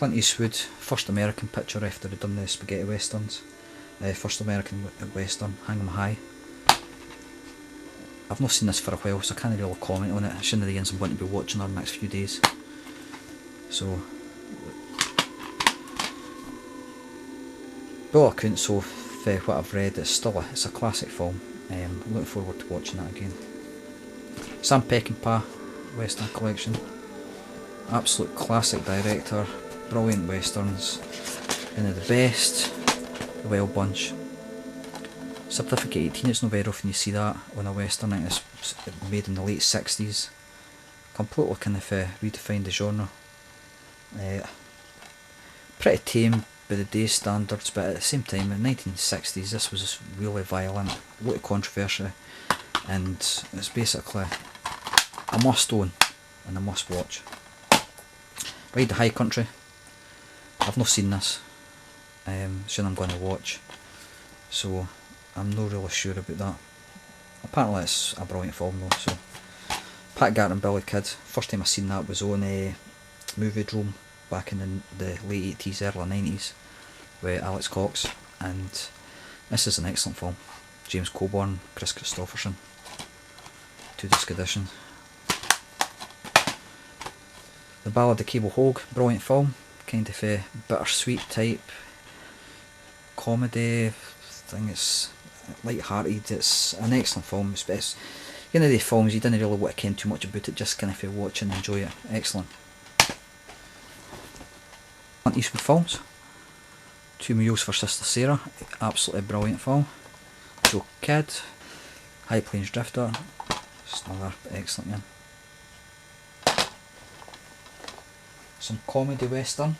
Clint Eastwood, first American picture after he'd done the spaghetti westerns. First American western, Hang 'em High. I've not seen this for a while, so I can't really comment on it. It's one of the ones I'm going to be watching over the next few days. So, by all accounts, so for what I've read, it's a classic film. I'm looking forward to watching that again. Sam Peckinpah, Western Collection. Absolute classic director, brilliant westerns. One of the best, the Wild Bunch. Certificate 18, it's not very often you see that on a western. I think it's made in the late 60s. Completely kind of redefined the genre. Pretty tame by the day's standards, but at the same time, in the 1960s, this was really violent, a lot of controversy, and it's basically a must own and a must watch. Ride the High Country. I've not seen this. It's one I'm going to watch, so I'm not really sure about that. Apparently it's a brilliant film though. So Pat Garrett and Billy Kid, first time I seen that was on Moviedrome back in the late 80s, early 90s with Alex Cox, and this is an excellent film. James Coburn, Chris Christopherson, 2-disc edition. The Ballad of Cable Hogue, brilliant film, kind of a bittersweet type comedy thing. It's light-hearted, it's an excellent film. It's one of the films you didn't really want to ken too much about it, just kind of watch and enjoy it. Excellent. Clint Eastwood films. Two Mules for Sister Sarah, absolutely brilliant film. Joe Kidd, High Plains Drifter, it's another excellent one. Some comedy western.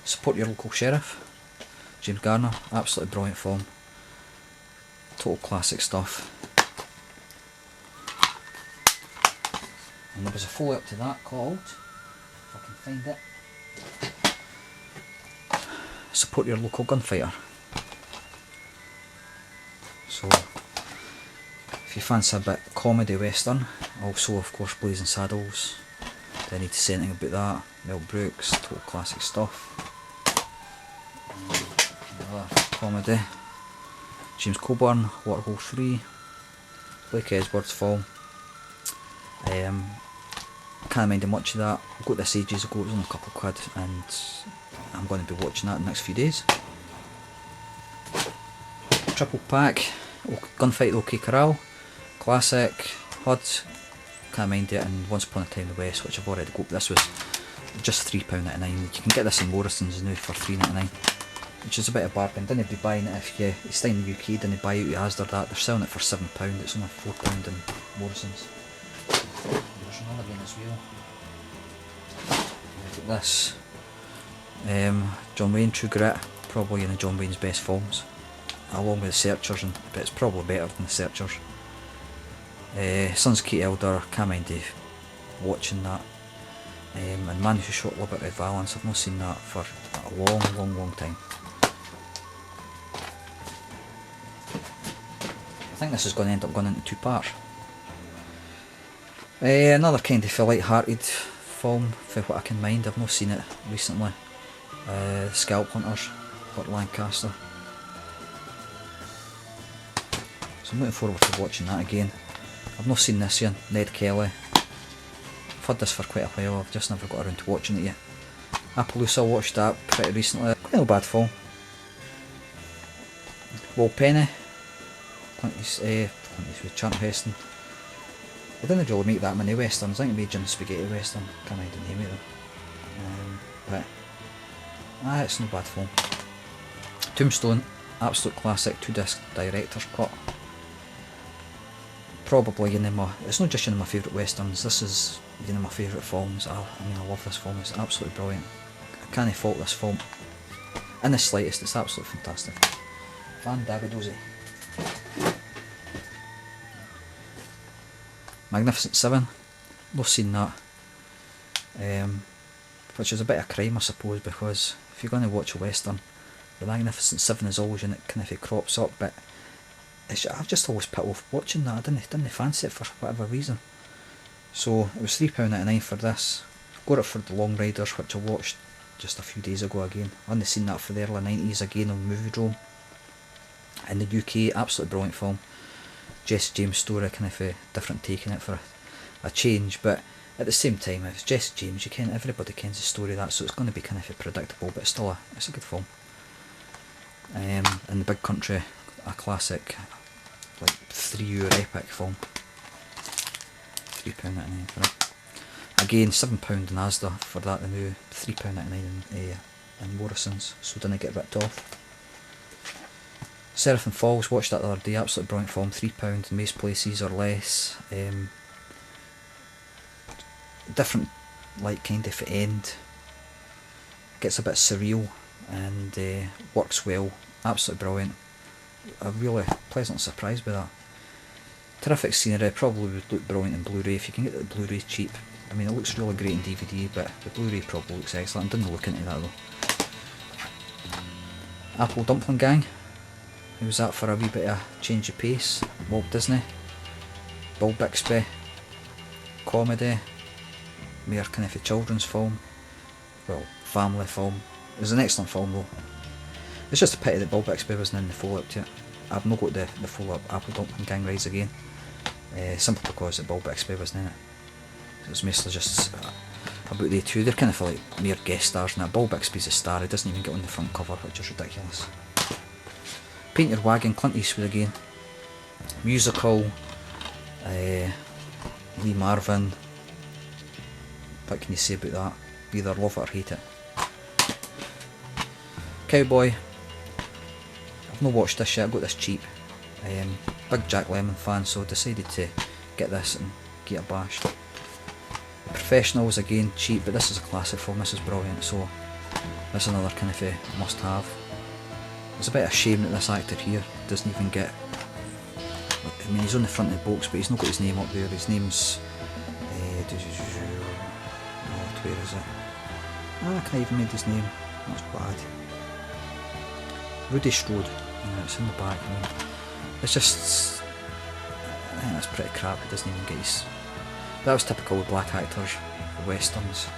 Support Your Local Sheriff, James Garner, absolutely brilliant film. Total classic stuff. And there was a follow-up to that called, if I can find it, Support Your Local Gunfighter. So, if you fancy a bit comedy western, also of course Blazing Saddles, don't need to say anything about that. Mel Brooks, total classic stuff. Another comedy, James Coburn, Waterhole 3, Blake Edwards film. Can't mind much of that. I got this ages ago, it was only a couple of quid, and I'm going to be watching that in the next few days. Triple pack, Gunfight OK Corral, classic, HUD, can't mind it, and Once Upon a Time in the West, which I've already got. This was just £3.99. You can get this in Morrison's now for £3.99, which is a bit of a bargain. Didn't be buying it if you stay in the UK, didn't buy it out of Asda. That they're selling it for £7, it's only £4 in Morrison's. There's another one as well. Look at this. John Wayne, True Grit, probably one of John Wayne's best films, along with The Searchers, but it's probably better than The Searchers. Sons of Kate Elder, can't mind watching that. And Man Who Shot Liberty Valance, I've not seen that for a long time. I think this is going to end up going into 2 parts. Another kind of light-hearted film, for what I can mind, I've not seen it recently. Scalp Hunters, Burt Lancaster. So I'm looking forward to watching that again. I've not seen this one, Ned Kelly. I've had this for quite a while, I've just never got around to watching it yet. Appaloosa, watched that pretty recently, quite a bad film. Will Penny, Clint Eastwood, Charlton Heston. They didn't really make that many westerns. I think they made Jim Spaghetti Western, can't remember the name of them. But it's not a bad film. Tombstone, absolute classic, 2-disc director's cut. Probably it's not just one of my favourite westerns, this is one of my favourite films. I love this film, it's absolutely brilliant. I can't fault this film in the slightest, it's absolutely fantastic. Van Davidozzi. Magnificent Seven, not seen that, which is a bit of crime I suppose, because if you're going to watch a western, the Magnificent Seven is always when it kind of crops up, but I've just always put off watching that. I didn't fancy it for whatever reason. So it was £3.99 for this. Got it for the Long Riders, which I watched just a few days ago again. I hadn't seen that for the early 90s again on Moviedrome. In the UK, absolutely brilliant film. Jesse James story, kind of a different take in it for a change, but at the same time, if it's Jesse James, everybody kens the story of that, so it's going to be kind of predictable, but still it's a good film. In The Big Country, a classic, like 3 hour epic film. £3.99 for it. Again, £7 in Asda for that, the new £3.99 in Morrison's, so didn't get ripped off. Seraphin Falls, watched that the other day, absolutely brilliant film, £3 in most places or less. Different, like, kind of end, gets a bit surreal and works well, absolutely brilliant. I'm really pleasantly surprised by that. Terrific scenery, probably would look brilliant in Blu-ray if you can get the Blu-ray cheap. I mean, it looks really great in DVD, but the Blu-ray probably looks excellent. I didn't look into that though. Apple Dumpling Gang, who was that for a wee bit of change of pace? Walt Disney, Bill Bixby, comedy, mere kind of a children's film, well, family film. It was an excellent film though. It's just a pity that Bill Bixby wasn't in the follow-up to it. I've not got the follow-up Apple Dumpling Gang Rise Again, simply because that Bill Bixby wasn't in it. It was mostly just about the two. They're kind of like mere guest stars now. Bill Bixby's a star, he doesn't even get on the front cover, which is ridiculous. Paint Your Wagon, Clint Eastwood again. Musical, Lee Marvin. What can you say about that? Either love it or hate it. Cowboy. I've not watched this yet, I got this cheap. Big Jack Lemmon fan, so I decided to get this and get it bashed. Professionals, again cheap, but this is a classic film, this is brilliant, so this is another kind of a must have. It's a bit of a shame that this actor here doesn't even get, I mean, he's on the front of the box, but he's not got his name up there. His name's where is it? I can't even read his name, that's bad. Rudy Strode, yeah, it's in the back. I mean, it's just, I think that's pretty crap, he doesn't even get his. That was typical with black actors for westerns.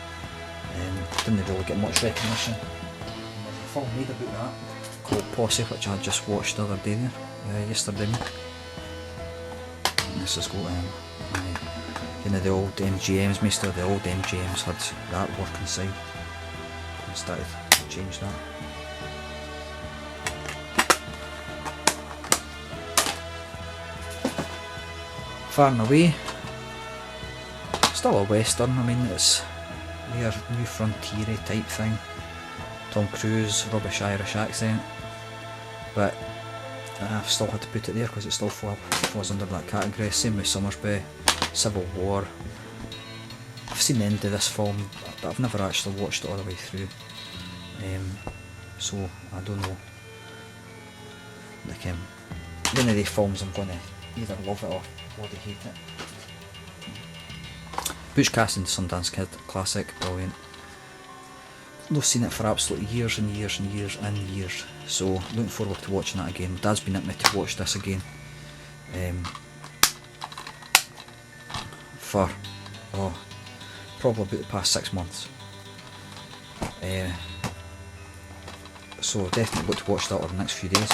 Didn't really get much recognition. And there's a film made about that called Posse, which I just watched the other day yesterday. And this has got you know, the old MGMs, most of the old MGMs had that artwork inside. I started to change that. Far and Away. Still a western, I mean, it's their new frontier type thing. Tom Cruise, rubbish Irish accent, but I've still had to put it there because it still falls under that category. Same with Summersby, Civil War. I've seen the end of this film, but I've never actually watched it all the way through, so I don't know. Like, one of the films I'm going to either love it or bloody hate it. Butch Cassidy and the Sundance Kid, classic, brilliant. I've seen it for absolutely years and years and years and years, so looking forward to watching that again. My dad's been at me to watch this again for probably about the past 6 months. So definitely got to watch that over the next few days.